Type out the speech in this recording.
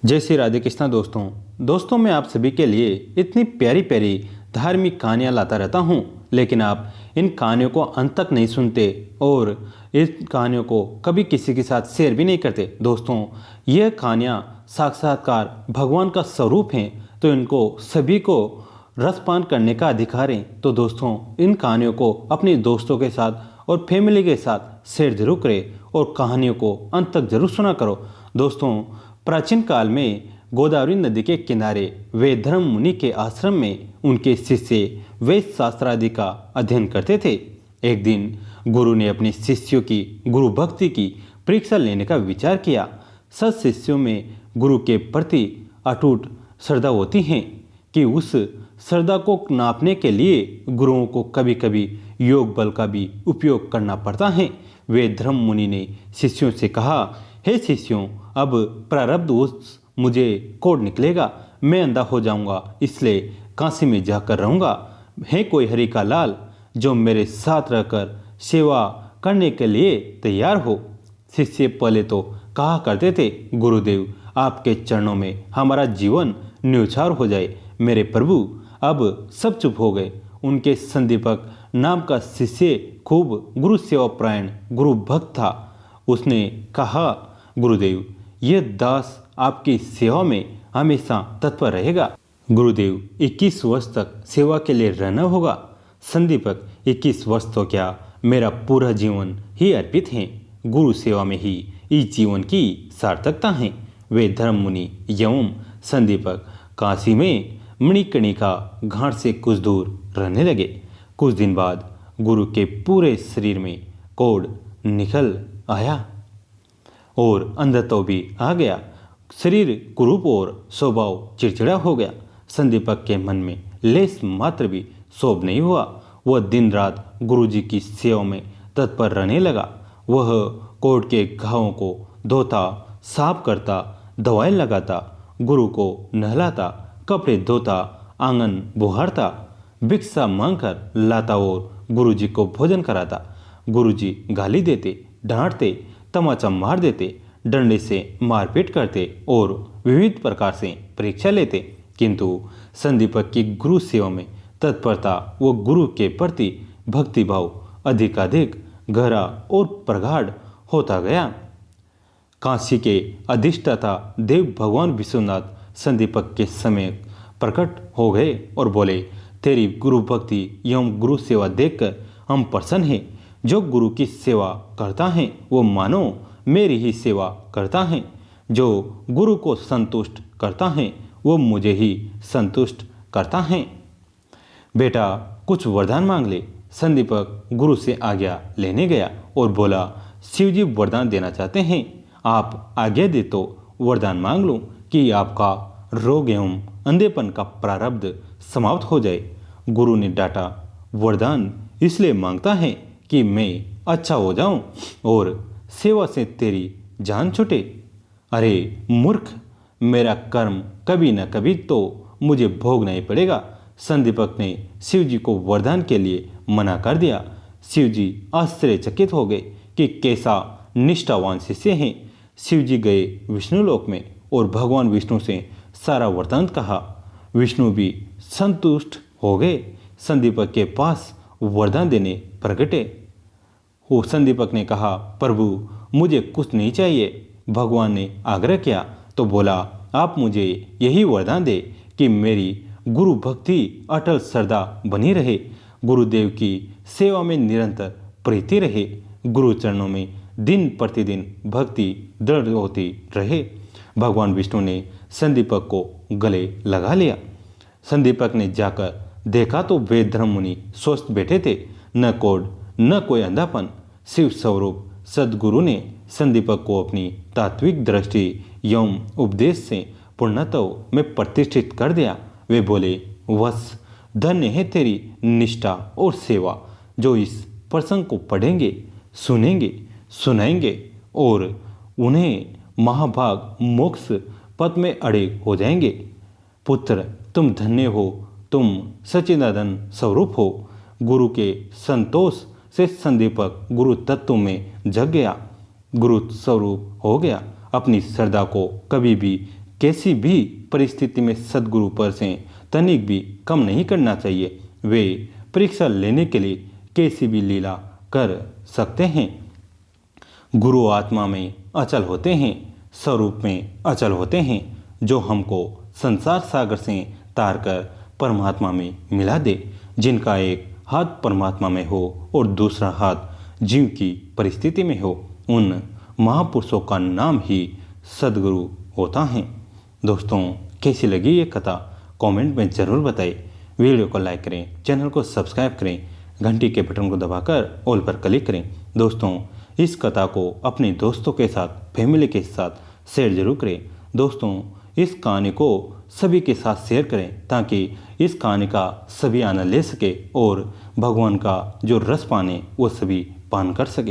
जय श्री राधे कृष्णा। दोस्तों मैं आप सभी के लिए इतनी प्यारी प्यारी धार्मिक कहानियाँ लाता रहता हूँ, लेकिन आप इन कहानियों को अंत तक नहीं सुनते और इस कहानियों को कभी किसी के साथ शेयर भी नहीं करते। दोस्तों यह कहानियाँ साक्षात्कार भगवान का स्वरूप हैं, तो इनको सभी को रसपान करने का अधिकार है। तो दोस्तों इन कहानियों को अपने दोस्तों के साथ और फैमिली के साथ शेयर जरूर करें और कहानियों को अंत तक जरूर सुना करो। दोस्तों प्राचीन काल में गोदावरी नदी के किनारे वेदधर्म मुनि के आश्रम में उनके शिष्य वेद शास्त्र आदि का अध्ययन करते थे। एक दिन गुरु ने अपने शिष्यों की गुरु भक्ति की परीक्षा लेने का विचार किया। सत शिष्यों में गुरु के प्रति अटूट श्रद्धा होती है कि उस श्रद्धा को नापने के लिए गुरुओं को कभी कभी योग बल का भी उपयोग करना पड़ता है। वेदधर्म मुनि ने शिष्यों से कहा, हे शिष्यों, अब प्रारब्ध उस मुझे कोढ़ निकलेगा, मैं अंधा हो जाऊंगा, इसलिए काशी में जाकर रहूंगा। है कोई हरि का लाल जो मेरे साथ रहकर सेवा करने के लिए तैयार हो? शिष्य पहले तो कहा करते थे, गुरुदेव आपके चरणों में हमारा जीवन न्यौछावर हो जाए। मेरे प्रभु अब सब चुप हो गए। उनके संदीपक नाम का शिष्य खूब गुरु सेवा प्रायण गुरु भक्त था। उसने कहा, गुरुदेव यह दास आपकी सेवा में हमेशा तत्पर रहेगा। गुरुदेव 21 वर्ष तक सेवा के लिए रहना होगा। संदीपक 21 वर्ष तो क्या, मेरा पूरा जीवन ही अर्पित है। गुरु सेवा में ही इस जीवन की सार्थकता है। वे धर्म मुनि एवं संदीपक काशी में मणिकर्णिका घाट से कुछ दूर रहने लगे। कुछ दिन बाद गुरु के पूरे शरीर में कोढ़ निकल आया और अंधत्व भी आ गया। शरीर कुरूप और स्वभाव चिड़चिड़ा हो गया। संदीपक के मन में लेस मात्र भी शोभ नहीं हुआ। वह दिन रात गुरुजी की सेवा में तत्पर रहने लगा। वह कोढ़ के घावों को धोता, साफ करता, दवाएं लगाता, गुरु को नहलाता, कपड़े धोता, आंगन बुहारता, भिक्षा मांगकर लाता और गुरुजी को भोजन कराता। गुरुजी गाली देते, डांटते, तमाचा मार देते, डंडे से मारपीट करते और विविध प्रकार से परीक्षा लेते, किंतु संदीपक की गुरु सेवा में तत्परता व गुरु के प्रति भक्तिभाव अधिकाधिक गहरा और प्रगाढ़ होता गया। काशी के अधिष्ठाता देव भगवान विश्वनाथ संदीपक के समय प्रकट हो गए और बोले, तेरी गुरु भक्ति एवं गुरु सेवा देखकर हम प्रसन्न हैं। जो गुरु की सेवा करता है वो मानो मेरी ही सेवा करता है। जो गुरु को संतुष्ट करता है वो मुझे ही संतुष्ट करता है। बेटा कुछ वरदान मांग ले। संदीपक गुरु से आज्ञा लेने गया और बोला, शिवजी वरदान देना चाहते हैं, आप आज्ञा दे तो वरदान मांग लूं कि आपका रोग एवं अंधेपन का प्रारब्ध समाप्त हो जाए। गुरु ने डांटा, वरदान इसलिए मांगता है कि मैं अच्छा हो जाऊं और सेवा से तेरी जान छूटे। अरे मूर्ख, मेरा कर्म कभी न कभी तो मुझे भोगना ही पड़ेगा। संदीपक ने शिवजी को वरदान के लिए मना कर दिया। शिवजी आश्चर्यचकित हो गए कि कैसा निष्ठावान शिष्य हैं। शिवजी गए विष्णुलोक में और भगवान विष्णु से सारा वृत्तांत कहा। विष्णु भी संतुष्ट हो गए। संदीपक के पास वरदान देने प्रगटे। वो संदीपक ने कहा, प्रभु मुझे कुछ नहीं चाहिए। भगवान ने आग्रह किया तो बोला, आप मुझे यही वरदान दे कि मेरी गुरु भक्ति अटल श्रद्धा बनी रहे, गुरुदेव की सेवा में निरंतर प्रीति रहे, गुरु चरणों में दिन प्रतिदिन भक्ति दृढ़ होती रहे। भगवान विष्णु ने संदीपक को गले लगा लिया। संदीपक ने जाकर देखा तो वेदधर्म मुनि स्वस्थ बैठे थे, न कोढ़ न कोई अंधापन। शिव स्वरूप सदगुरु ने संदीपक को अपनी तात्विक दृष्टि एवं उपदेश से पूर्णत्व में प्रतिष्ठित कर दिया। वे बोले, वत्स, धन्य है तेरी निष्ठा और सेवा, जो इस प्रसंग को पढ़ेंगे, सुनेंगे, सुनाएंगे और उन्हें महाभाग मोक्ष पथ में अड़े हो जाएंगे। पुत्र तुम धन्य हो, तुम सच्चिदानंद स्वरूप हो। गुरु के संतोष से संदीपक गुरु तत्व में जग गया, गुरु स्वरूप हो गया। अपनी श्रद्धा को कभी भी कैसी भी परिस्थिति में सद्गुरु पर से तनिक भी कम नहीं करना चाहिए। वे परीक्षा लेने के लिए कैसी भी लीला कर सकते हैं। गुरु आत्मा में अचल होते हैं, स्वरूप में अचल होते हैं, जो हमको संसार सागर से तार कर परमात्मा में मिला दे। जिनका एक हाथ परमात्मा में हो और दूसरा हाथ जीव की परिस्थिति में हो, उन महापुरुषों का नाम ही सद्गुरु होता है। दोस्तों, कैसी लगी ये कथा कमेंट में ज़रूर बताएं। वीडियो को लाइक करें, चैनल को सब्सक्राइब करें, घंटी के बटन को दबाकर ऑल पर क्लिक करें। दोस्तों, इस कथा को अपने दोस्तों के साथ, फैमिली के साथ शेयर जरूर करें। दोस्तों, इस कहानी को सभी के साथ शेयर करें ताकि इस कहानी का सभी आनंद ले सके और भगवान का जो रस पाने वो सभी पान कर सके।